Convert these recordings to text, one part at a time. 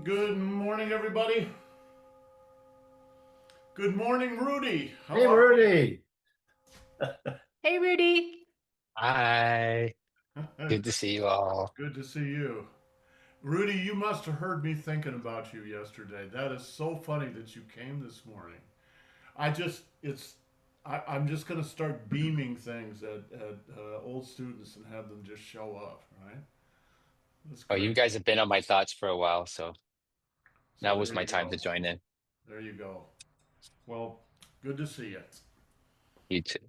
Good morning, everybody. Good morning, Rudy. How Hey, are Rudy. Hey, Rudy. Hi, you? good to see you all. Good to see you. Rudy, you must have heard me thinking about you yesterday. That is so funny that you came this morning. I'm just going to start beaming things at old students and have them just show up, right? That's Oh, you great. guys have been on my thoughts for a while, so So now was there my you time go. to join in. There you go. Well, good to see you. You too.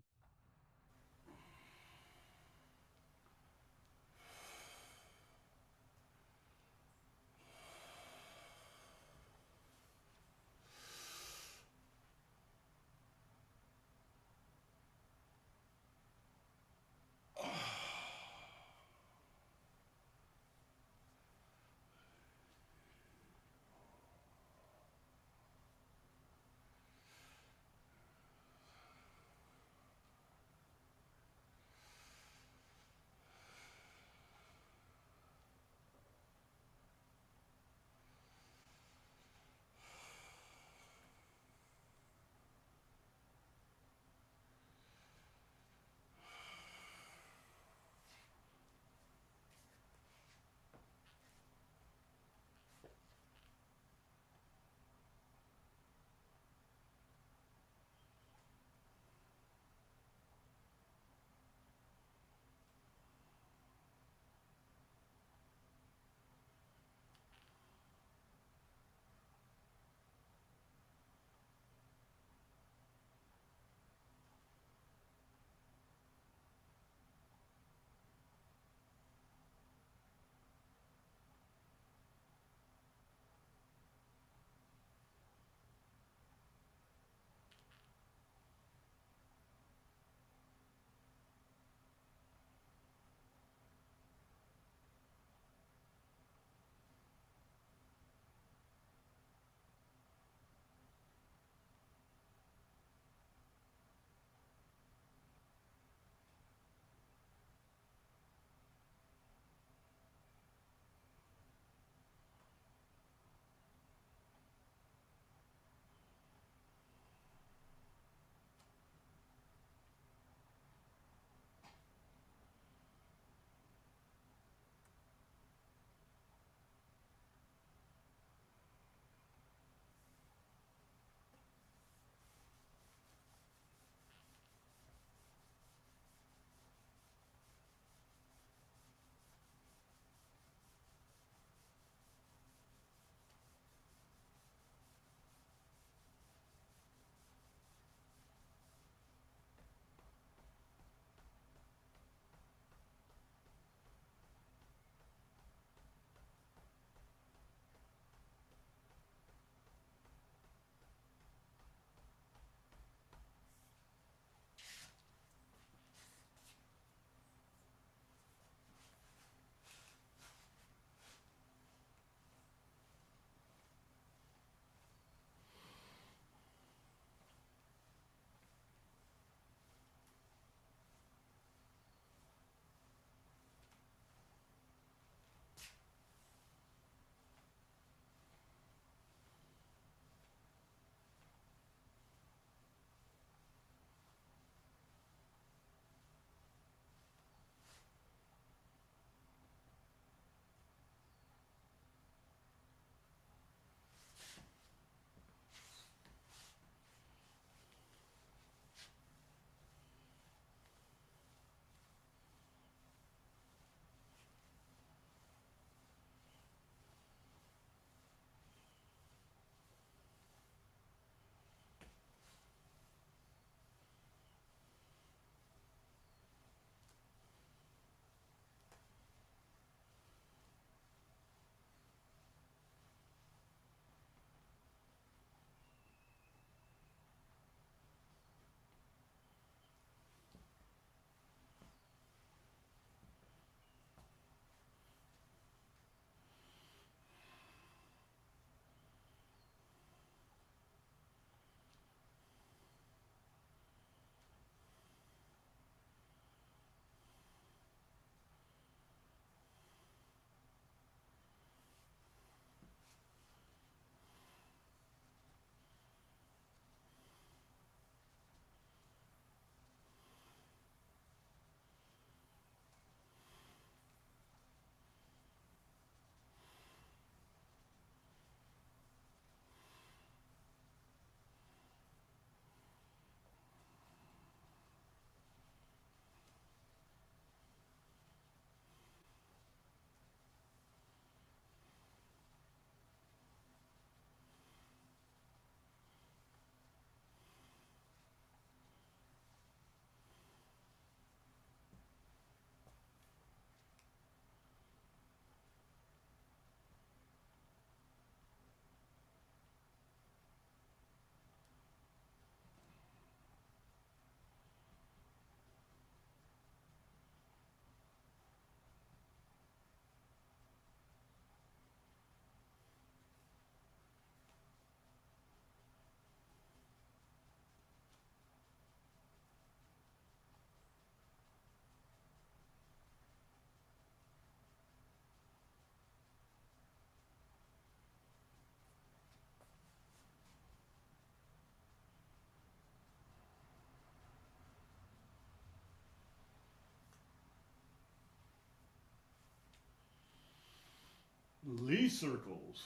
Lee circles.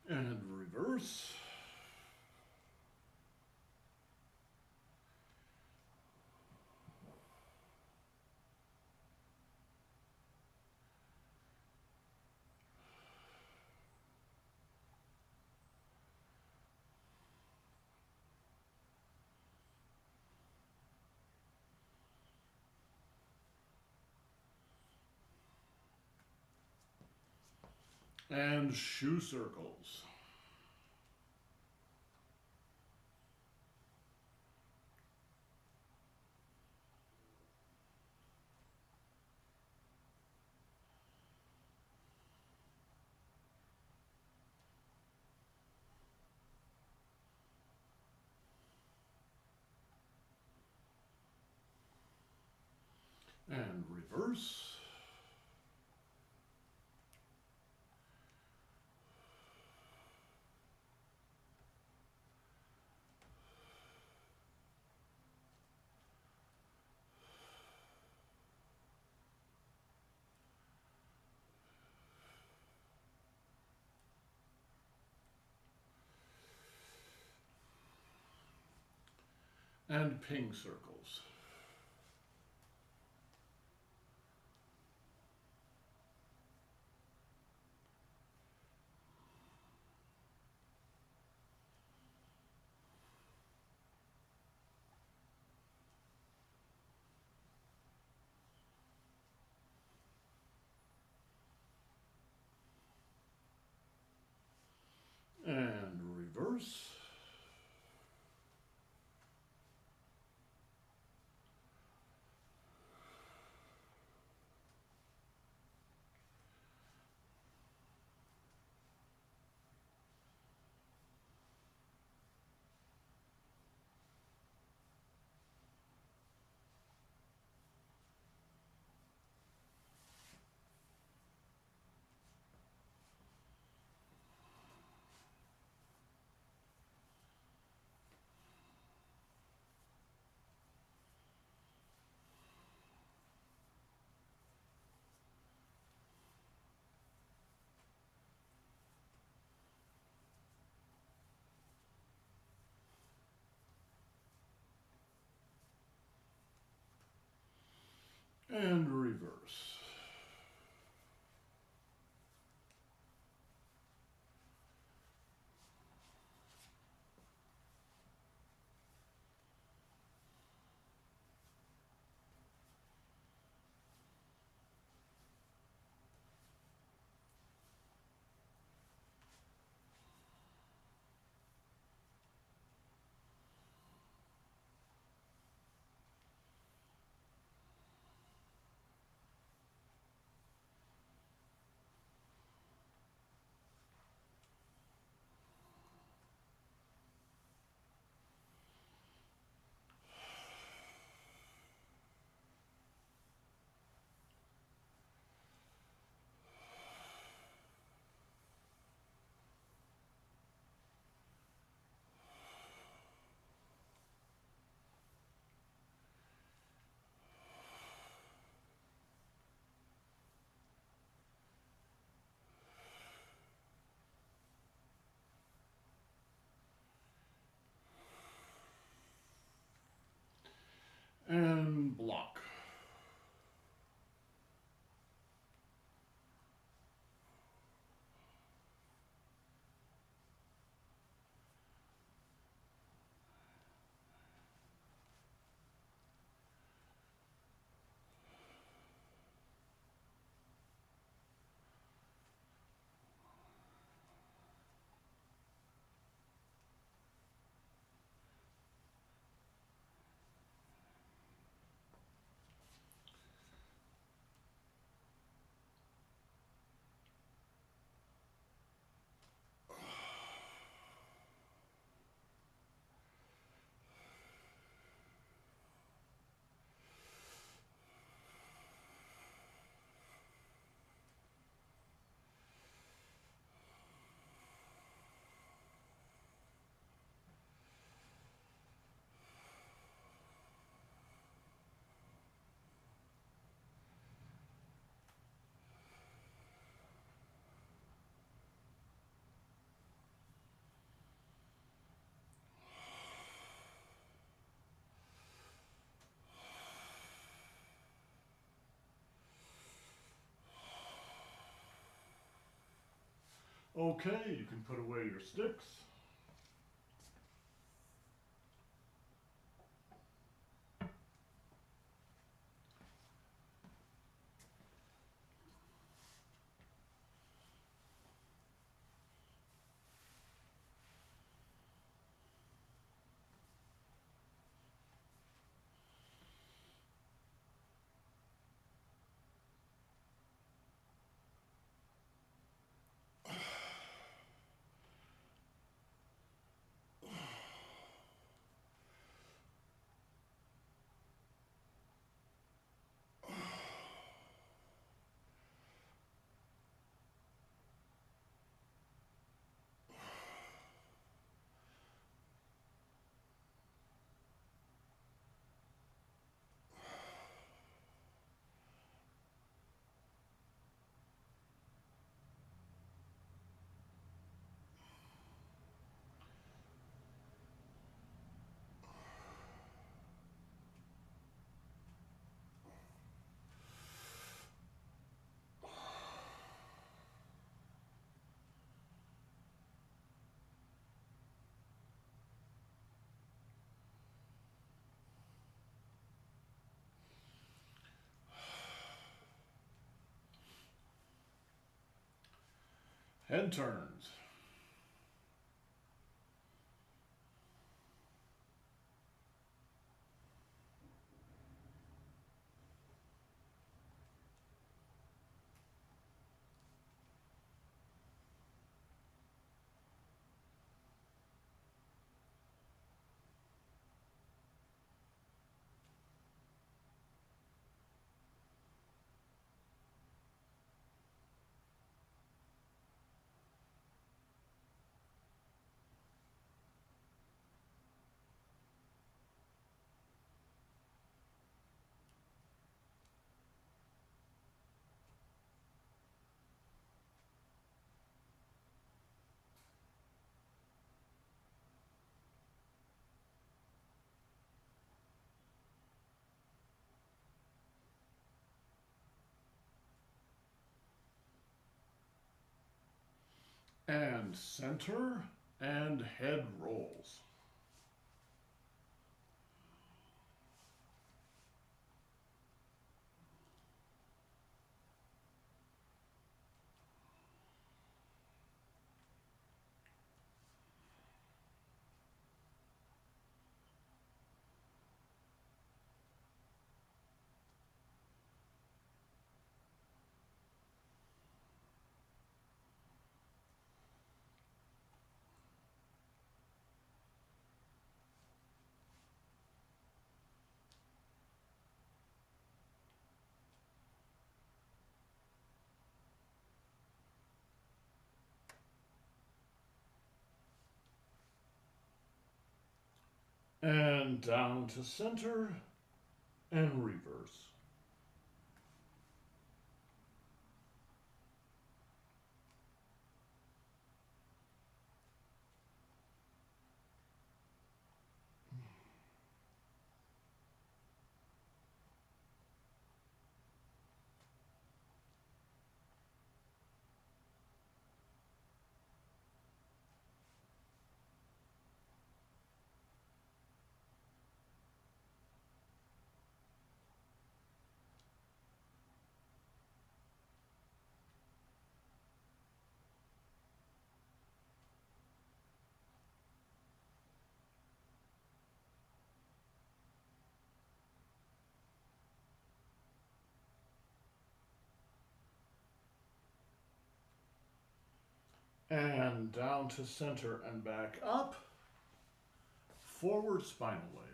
And reverse. And shoe circles. And reverse. And ping circles. And reverse. And reverse. And block. Okay, you can put away your sticks. Head turns. And center and head rolls. And down to center and reverse. And down to center and back up. Forward spinal wave.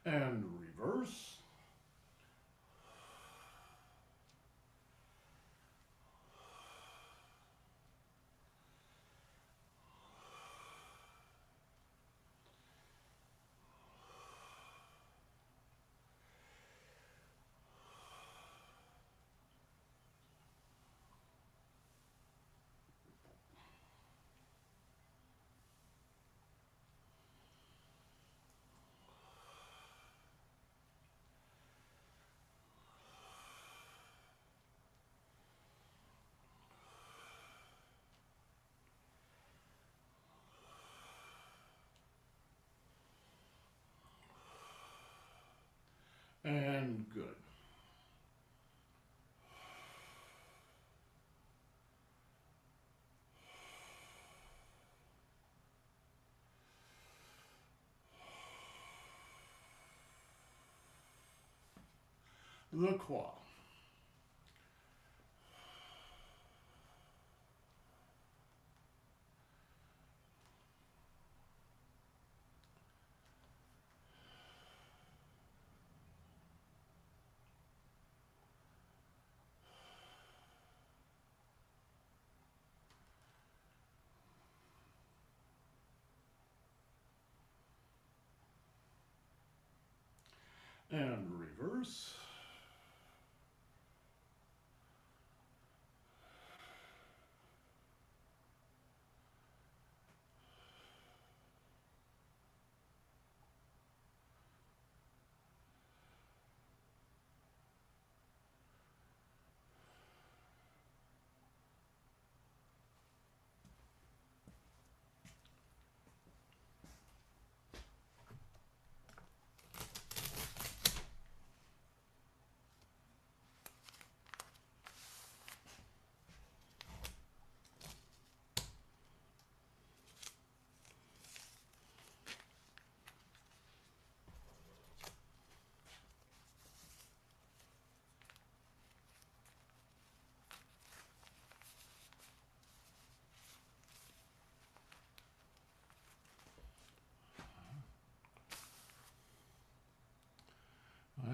And reverse. And good. The qua. And reverse.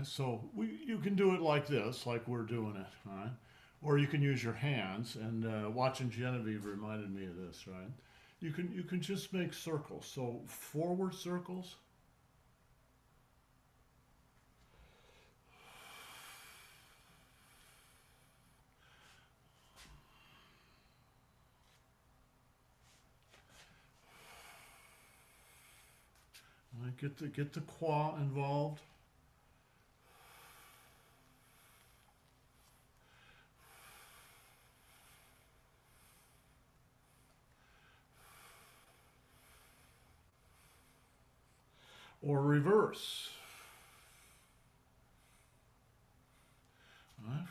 So you can do it like this, like we're doing it, right? Or you can use your hands. And watching Genevieve reminded me of this, right? You can just make circles. So forward circles. Right? Get the qua involved. Or reverse. Right?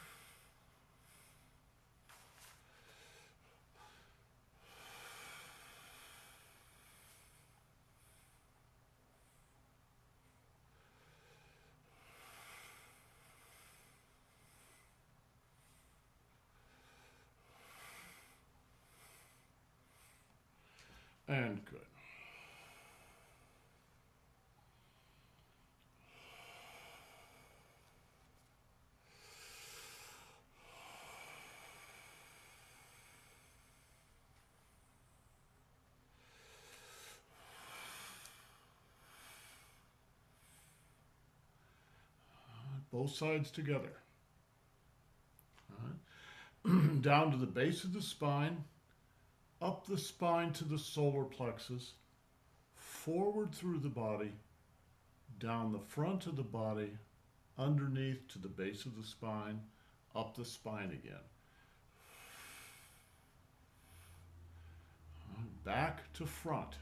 And good. Both sides together. Right? Down to the base of the spine, up the spine to the solar plexus, forward through the body, down the front of the body, underneath to the base of the spine, up the spine again. Back to front.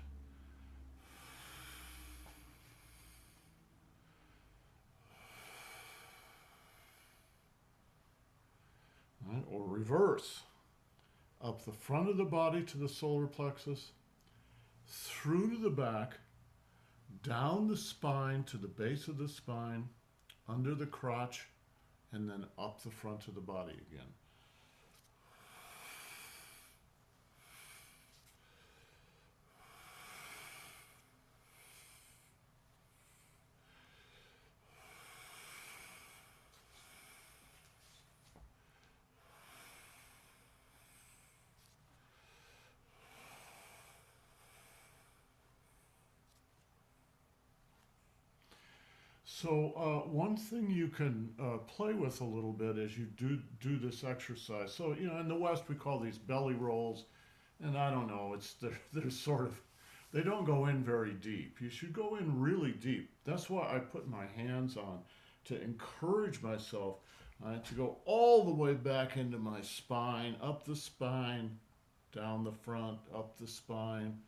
Right? Or reverse. Up the front of the body to the solar plexus, through to the back, down the spine to the base of the spine, under the crotch, and then up the front of the body again. So one thing you can play with a little bit as you do this exercise. So in the West we call these belly rolls, and I don't know, they're sort of, they don't go in very deep. You should go in really deep. That's why I put my hands on, to encourage myself to go all the way back into my spine, up the spine, down the front, up the spine,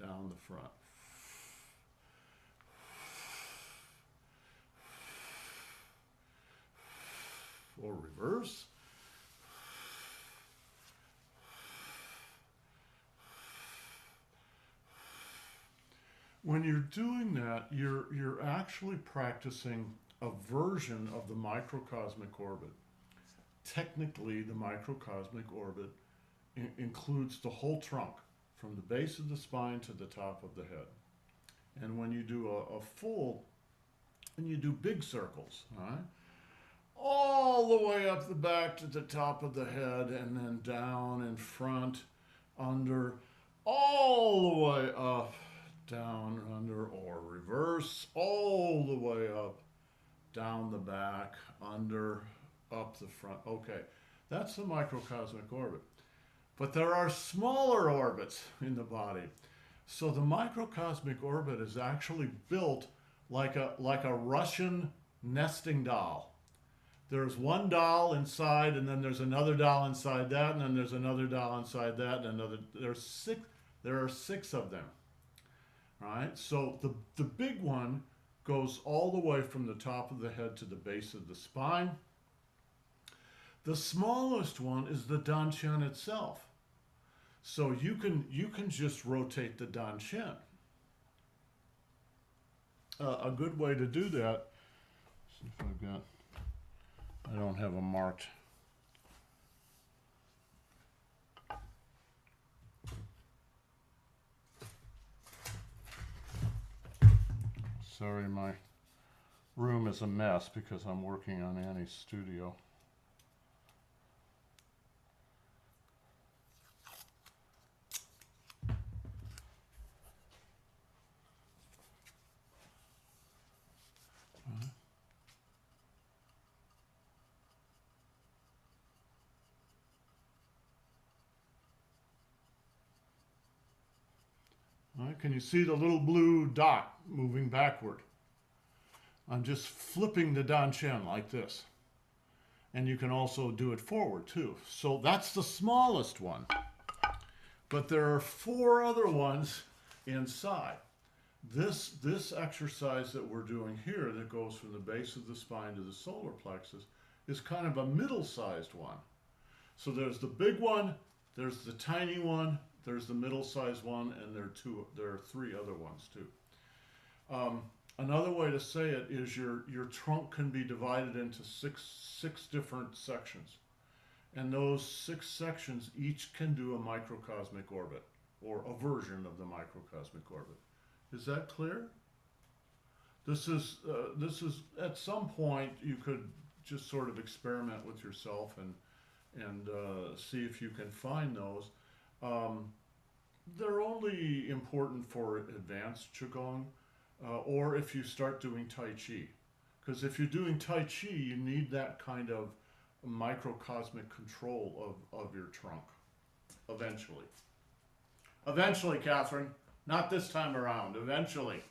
down the front. Or reverse. When you're doing that, you're actually practicing a version of the microcosmic orbit. Technically, the microcosmic orbit includes the whole trunk, from the base of the spine to the top of the head. And when you do a full, and you do big circles, all right? All the way up the back to the top of the head, and then down in front, under, all the way up, down, under, or reverse, all the way up, down the back, under, up the front. Okay, that's the microcosmic orbit. But there are smaller orbits in the body. So the microcosmic orbit is actually built like a Russian nesting doll. There's one doll inside, and then there's another doll inside that, and then there's another doll inside that, and another. There are six of them. Right? So the big one goes all the way from the top of the head to the base of the spine. The smallest one is the dantian itself. So you can just rotate the dantian. A good way to do that. See if I've got. I don't have a marked. Sorry, my room is a mess because I'm working on Annie's studio. All right, can you see the little blue dot moving backward? I'm just flipping the dantian like this. And you can also do it forward too. So that's the smallest one. But there are four other ones inside. This exercise that we're doing here that goes from the base of the spine to the solar plexus is kind of a middle-sized one. So there's the big one, there's the tiny one, there's the middle-sized one, and there are three other ones too. Another way to say it is your trunk can be divided into six different sections. And those 6 sections each can do a microcosmic orbit, or a version of the microcosmic orbit. Is that clear? This is at some point you could just sort of experiment with yourself and see if you can find those. They're only important for advanced Qigong, or if you start doing Tai Chi. Because if you're doing Tai Chi, you need that kind of microcosmic control of your trunk, eventually. Eventually, Catherine. Not this time around, eventually.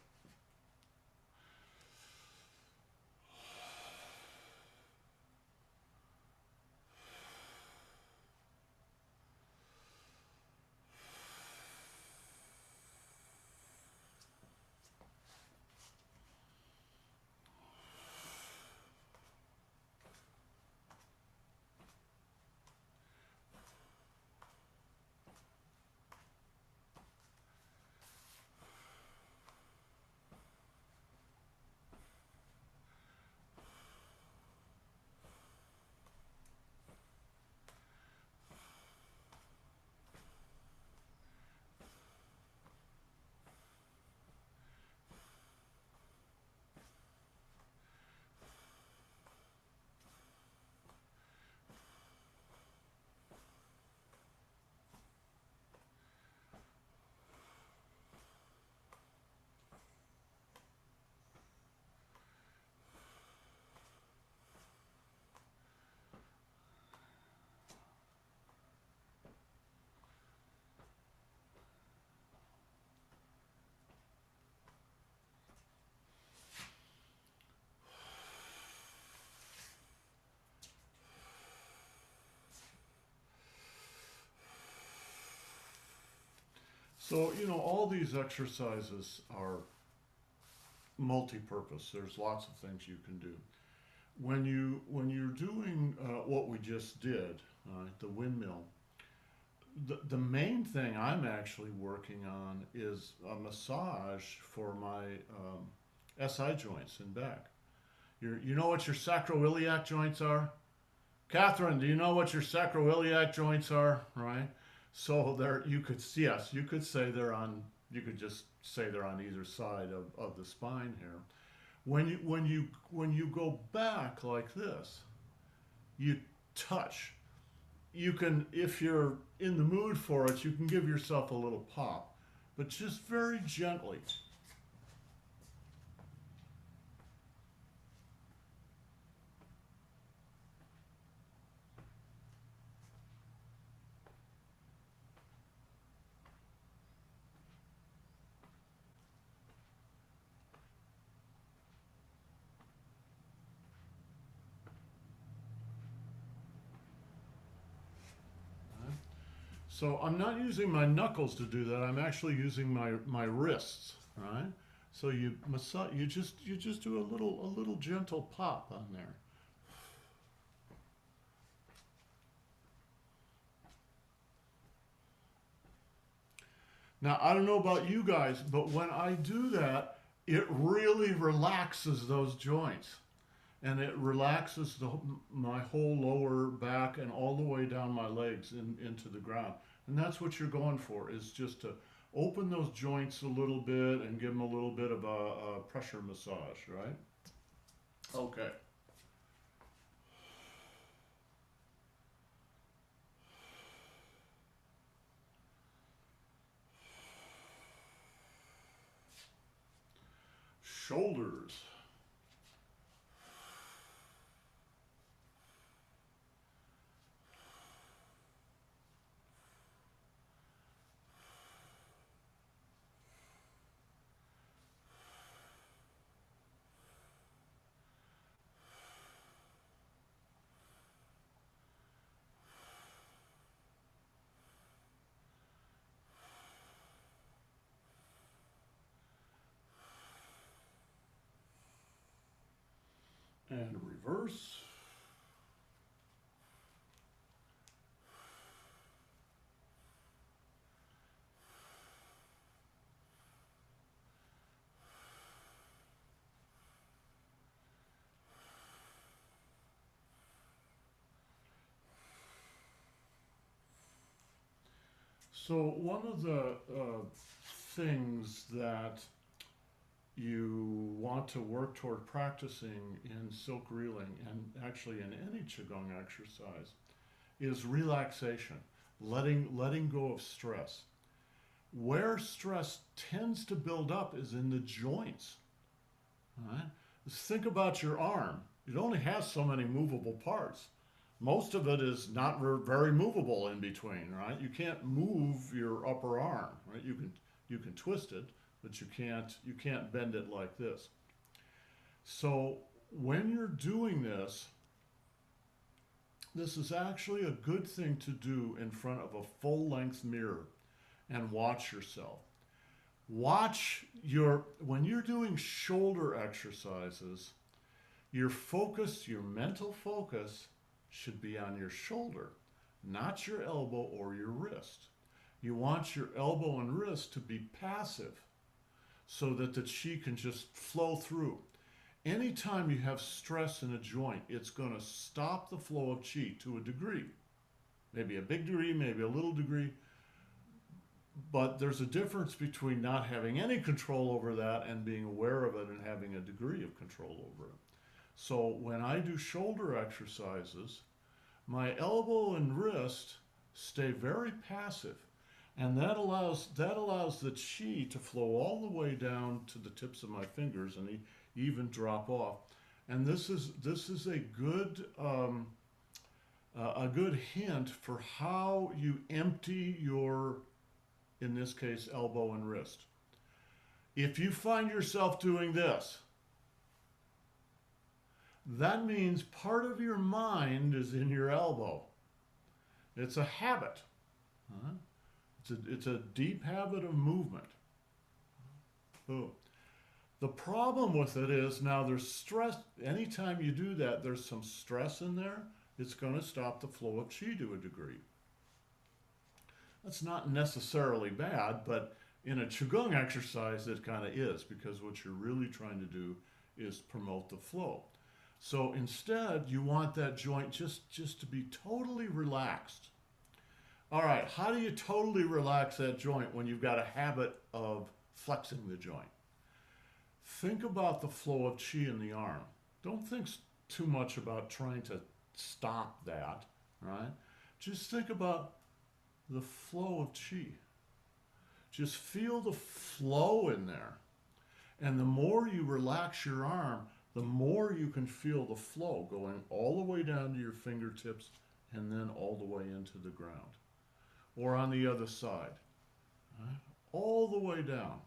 So, all these exercises are multi-purpose. There's lots of things you can do. When you're doing what we just did, the windmill, the main thing I'm actually working on is a massage for my SI joints in back. You know what your sacroiliac joints are? Catherine, do you know what your sacroiliac joints are? Right? So you could say you could just say they're on either side of the spine here. When you go back like this, you touch. You can, if you're in the mood for it, you can give yourself a little pop, but just very gently. So I'm not using my knuckles to do that. I'm actually using my wrists, right? So you massage. You just do a little gentle pop on there. Now I don't know about you guys, but when I do that, it really relaxes those joints, and it relaxes my whole lower back and all the way down my legs into the ground. And that's what you're going for, is just to open those joints a little bit and give them a little bit of a pressure massage, right? Okay. Shoulders. And reverse. So one of the things that you want to work toward practicing in silk reeling, and actually in any Qigong exercise, is relaxation, letting go of stress. Where stress tends to build up is in the joints. All right? Just think about your arm. It only has so many movable parts. Most of it is not very movable in between, right? You can't move your upper arm, right? You can twist it, but you can't bend it like this. So when you're doing this, this is actually a good thing to do in front of a full-length mirror and watch yourself. When you're doing shoulder exercises, your mental focus should be on your shoulder, not your elbow or your wrist. You want your elbow and wrist to be passive so that the chi can just flow through. Anytime you have stress in a joint, it's going to stop the flow of chi to a degree. Maybe a big degree, maybe a little degree. But there's a difference between not having any control over that and being aware of it and having a degree of control over it. So when I do shoulder exercises, my elbow and wrist stay very passive. And that allows the chi to flow all the way down to the tips of my fingers and even drop off. And this is a good hint for how you empty your, in this case, elbow and wrist. If you find yourself doing this, that means part of your mind is in your elbow. It's a habit. It's a deep habit of movement. Oh. The problem with it is now there's stress. Anytime you do that, there's some stress in there. It's going to stop the flow of qi to a degree. That's not necessarily bad, but in a Qigong exercise, it kind of is, because what you're really trying to do is promote the flow. So instead, you want that joint just to be totally relaxed. All right, how do you totally relax that joint when you've got a habit of flexing the joint? Think about the flow of qi in the arm. Don't think too much about trying to stop that, right? Just think about the flow of qi. Just feel the flow in there. And the more you relax your arm, the more you can feel the flow going all the way down to your fingertips and then all the way into the ground. Or on the other side, right? All the way down.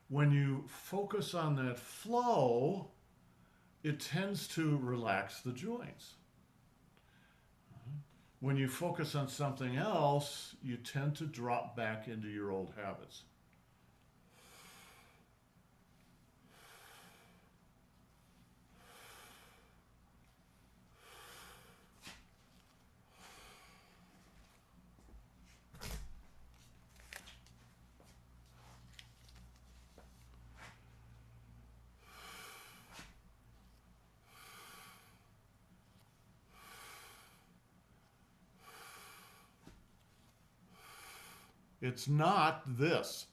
When you focus on that flow, it tends to relax the joints. When you focus on something else, you tend to drop back into your old habits. It's not this.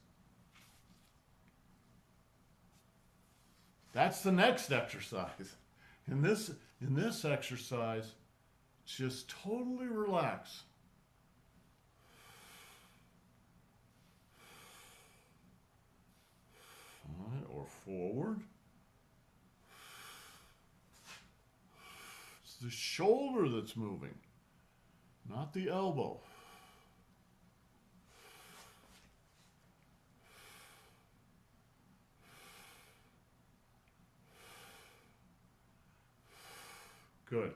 That's the next exercise. In this exercise, just totally relax. All right, or forward. It's the shoulder that's moving, not the elbow. Good.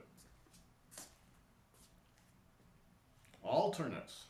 Alternates.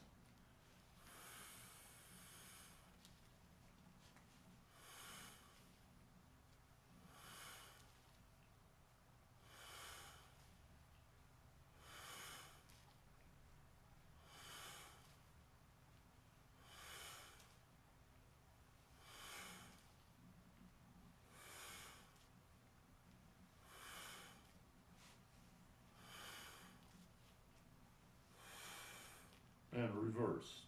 And reverse.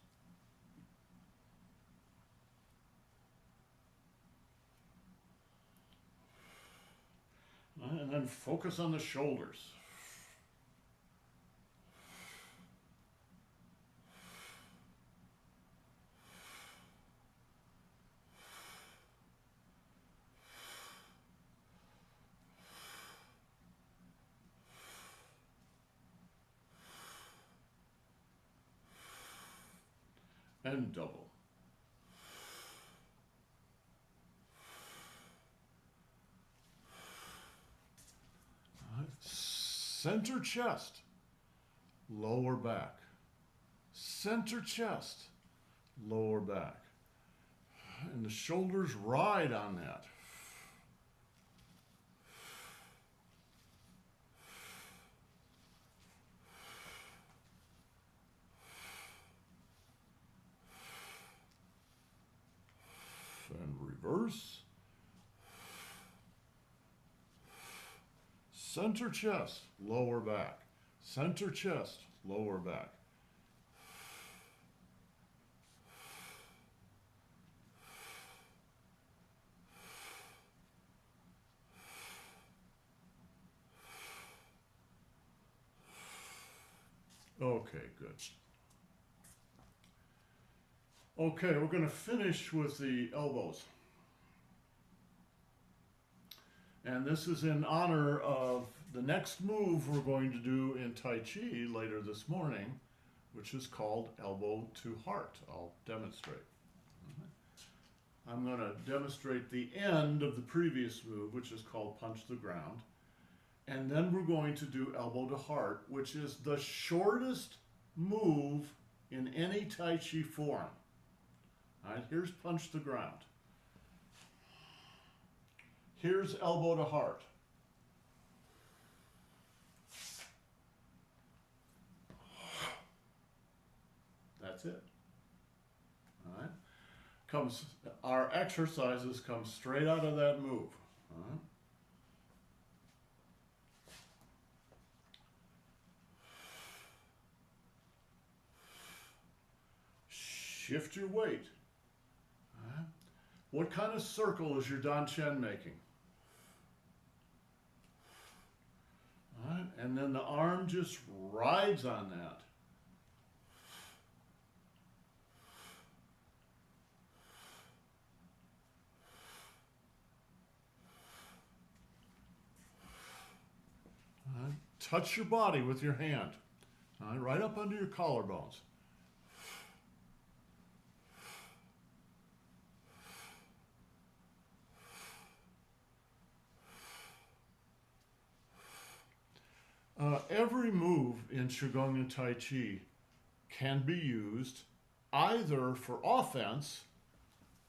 And then focus on the shoulders. And double. Center chest, lower back. Center chest, lower back. And the shoulders ride on that. And reverse. Center chest, lower back. Center chest, lower back. Okay, good. Okay, we're going to finish with the elbows. And this is in honor of the next move we're going to do in Tai Chi later this morning, which is called elbow to heart. I'll demonstrate. I'm going to demonstrate the end of the previous move, which is called punch the ground. And then we're going to do elbow to heart, which is the shortest move in any Tai Chi form. All right, here's punch the ground. Here's elbow to heart. That's it. All right. Our exercises come straight out of that move. All right. Shift your weight. All right. What kind of circle is your Dan Chen making? All right. And then the arm just rides on that. All right. Touch your body with your hand. All right. Right up under your collarbones. Every move in Qigong and Tai Chi can be used either for offense,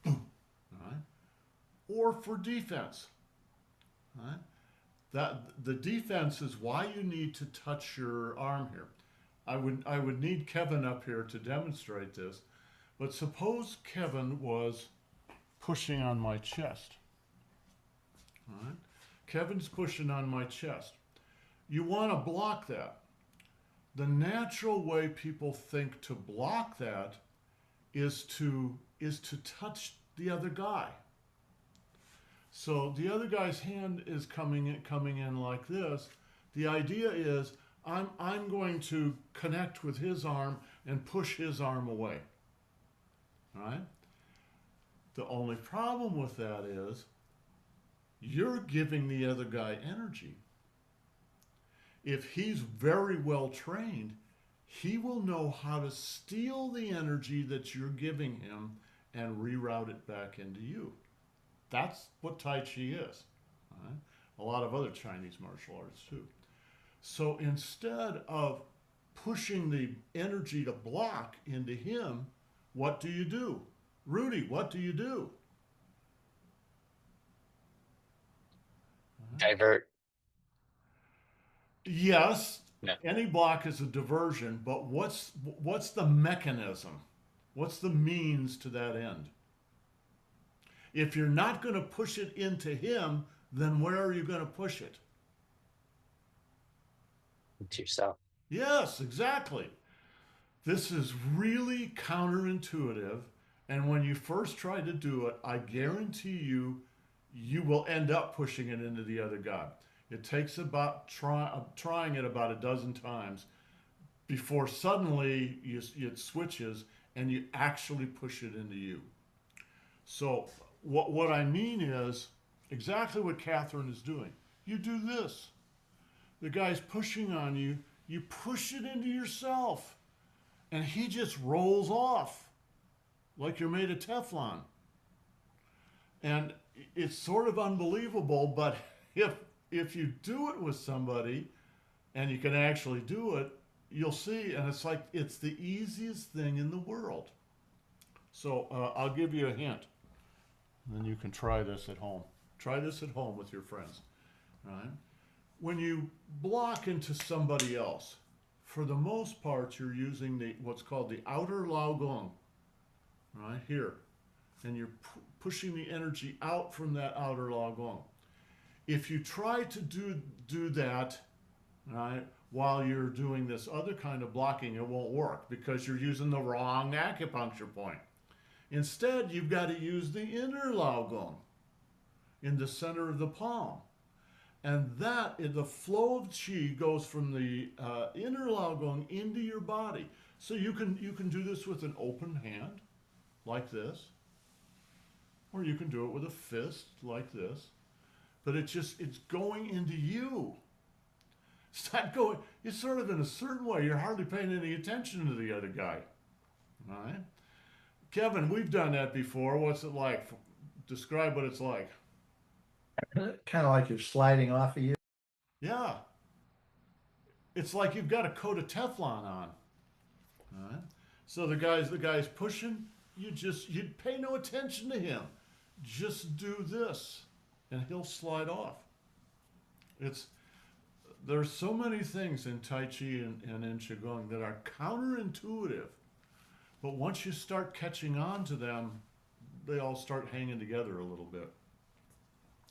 right, or for defense. Right? That the defense is why you need to touch your arm here. I would need Kevin up here to demonstrate this, but suppose Kevin was pushing on my chest. Right? Kevin's pushing on my chest. You want to block that. The natural way people think to block that is to touch the other guy. So the other guy's hand is coming in like this. The idea is I'm going to connect with his arm and push his arm away. Right? The only problem with that is you're giving the other guy energy. If he's very well trained, he will know how to steal the energy that you're giving him and reroute it back into you. That's what Tai Chi is. Right? A lot of other Chinese martial arts too. So instead of pushing the energy to block into him, what do you do? Rudy, what do you do? Divert. Yes, No. any block is a diversion, but what's the mechanism? What's the means to that end? If you're not going to push it into him, then where are you going to push it? Into yourself. Yes, exactly. This is really counterintuitive, and when you first try to do it, I guarantee you will end up pushing it into the other guy. It takes about trying it about a dozen times before suddenly it switches and you actually push it into you. So what I mean is exactly what Catherine is doing. You do this. The guy's pushing on you. You push it into yourself. And he just rolls off like you're made of Teflon. And it's sort of unbelievable, but if you do it with somebody and you can actually do it, you'll see, and it's like it's the easiest thing in the world. So I'll give you a hint. And then you can try this at home. Try this at home with your friends. Right? When you block into somebody else, for the most part, you're using what's called the outer Lao Gong, right here. And you're pushing the energy out from that outer Lao Gong. If you try to do that, right, while you're doing this other kind of blocking, it won't work because you're using the wrong acupuncture point. Instead, you've got to use the inner Lao Gong in the center of the palm. And the flow of qi goes from the inner Lao Gong into your body. So you can do this with an open hand, like this, or you can do it with a fist, like this. But it's going into you. It's not going, it's sort of in a certain way, you're hardly paying any attention to the other guy. All right? Kevin, we've done that before. What's it like? Describe what it's like. Kind of like you're sliding off of you. Yeah. It's like you've got a coat of Teflon on. All right? So the guy's pushing, you'd pay no attention to him. Just do this and he'll slide off. There's so many things in Tai Chi and in Qigong that are counterintuitive, but once you start catching on to them, they all start hanging together a little bit.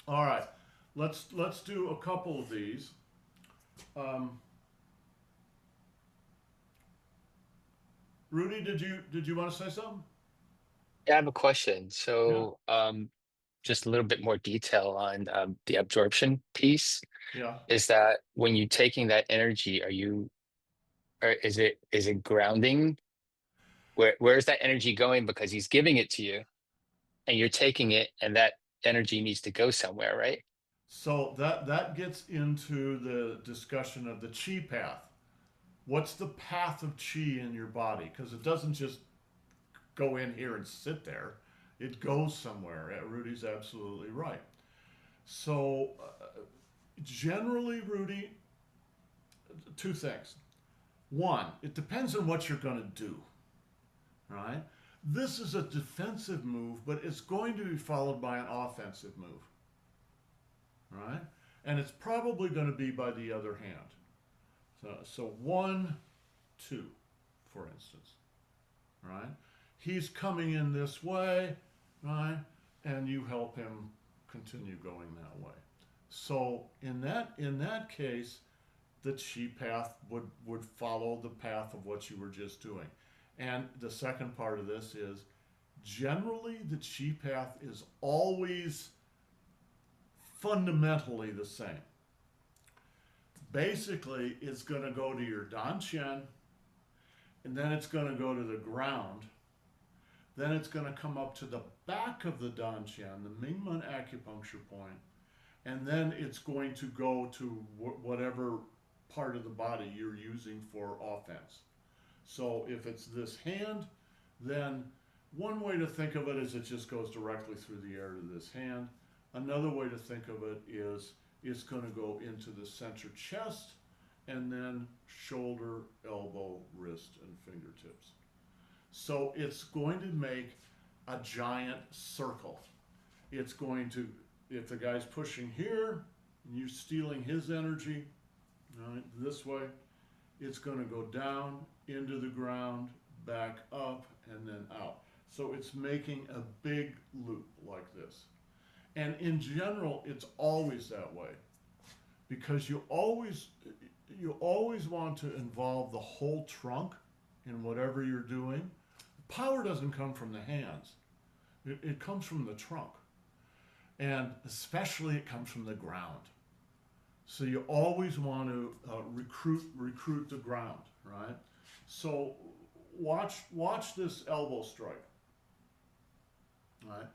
All right, let's do a couple of these. Rudy, did you want to say something? Yeah, I have a question. Yeah, So, just a little bit more detail on the absorption piece. yeah. Is that when you're taking that energy, or is it grounding? Where's that energy going? Because he's giving it to you, and you're taking it, and that energy needs to go somewhere, right? So that gets into the discussion of the chi path. What's the path of chi in your body? Because it doesn't just go in here and sit there. It goes somewhere. Rudy's absolutely right. So generally, Rudy, two things. One, it depends on what you're going to do, right? This is a defensive move, but it's going to be followed by an offensive move, right? And it's probably going to be by the other hand. So 1, 2, for instance, right? He's coming in this way, right? And you help him continue going that way. So in that case, the chi path would follow the path of what you were just doing. And the second part of this is generally the chi path is always fundamentally the same. Basically, it's going to go to your dantian, and then it's going to go to the ground. Then it's going to come up to the back of the dantian, the Mingmen acupuncture point, and then it's going to go to whatever part of the body you're using for offense. So if it's this hand, then one way to think of it is it just goes directly through the air to this hand. Another way to think of it is it's going to go into the center chest and then shoulder, elbow, wrist, and fingertips. So it's going to make a giant circle. It's going to, if the guy's pushing here and you're stealing his energy, right, this way, it's going to go down into the ground, back up, and then out. So it's making a big loop like this. And in general, it's always that way because you always want to involve the whole trunk in whatever you're doing. Power doesn't come from the hands. It comes from the trunk. And especially it comes from the ground. So you always want to recruit the ground, right? So watch this elbow strike, right?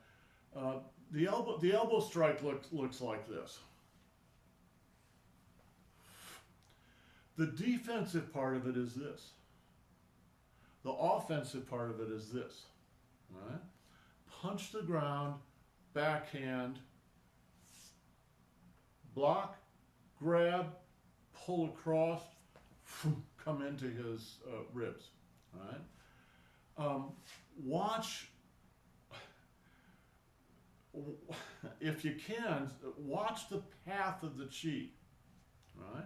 The elbow strike looks like this. The defensive part of it is this. The offensive part of it is this, right? Punch the ground, backhand, block, grab, pull across, come into his ribs, right? Watch, if you can, watch the path of the chi, right?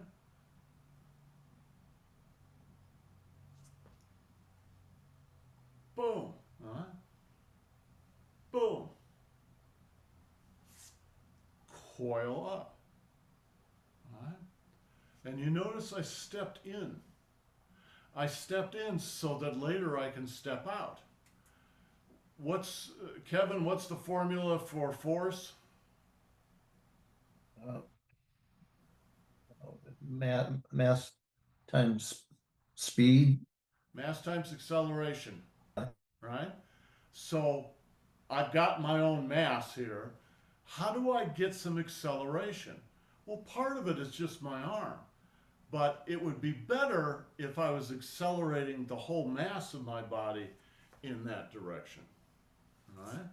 Boom, right? Boom. Coil up, right? And you notice I stepped in. I stepped in so that later I can step out. Kevin, what's the formula for force? Uh, mass times speed. Mass times acceleration, right? So I've got my own mass here. How do I get some acceleration? Well, part of it is just my arm, but it would be better if I was accelerating the whole mass of my body in that direction, right?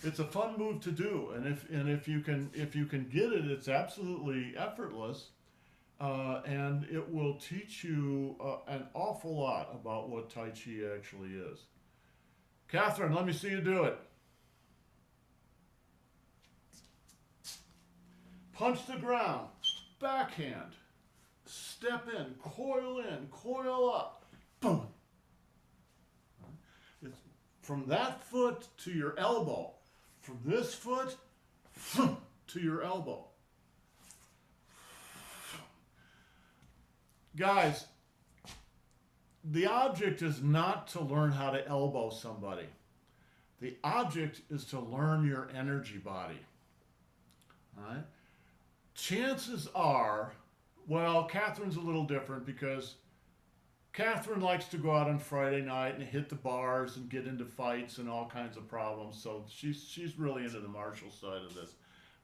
It's a fun move to do, and if you can get it, it's absolutely effortless, and it will teach you an awful lot about what Tai Chi actually is. Catherine, let me see you do it. Punch the ground, backhand, step in, coil up, boom. It's from that foot to your elbow, from this foot to your elbow. Guys, the object is not to learn how to elbow somebody. The object is to learn your energy body. All right? Chances are, well, Catherine's a little different because Catherine likes to go out on Friday night and hit the bars and get into fights and all kinds of problems. So she's really into the martial side of this.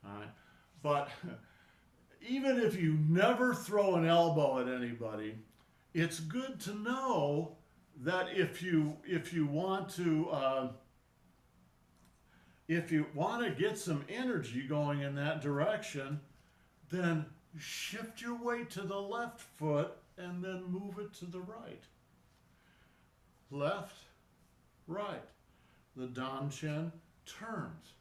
All right? But even if you never throw an elbow at anybody, it's good to know that if you want to get some energy going in that direction, then shift your weight to the left foot and then move it to the right. Left, right. The Dan-Chen turns.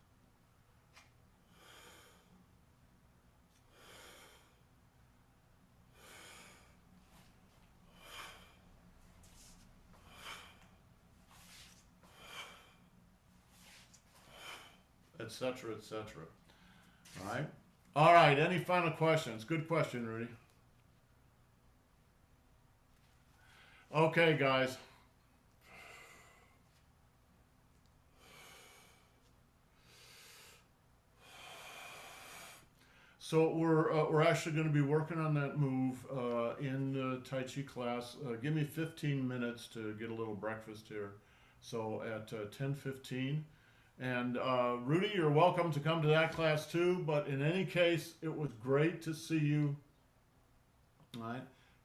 Etc., etc. All right? All right, any final questions? Good question, Rudy. Okay, guys. So we're actually going to be working on that move in the Tai Chi class. Give me 15 minutes to get a little breakfast here. So at 10:15. And Rudy, you're welcome to come to that class too. But in any case, it was great to see you. All right.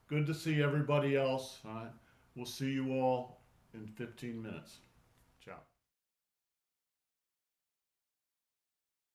Good to see everybody else. All right. We'll see you all in 15 minutes. Ciao.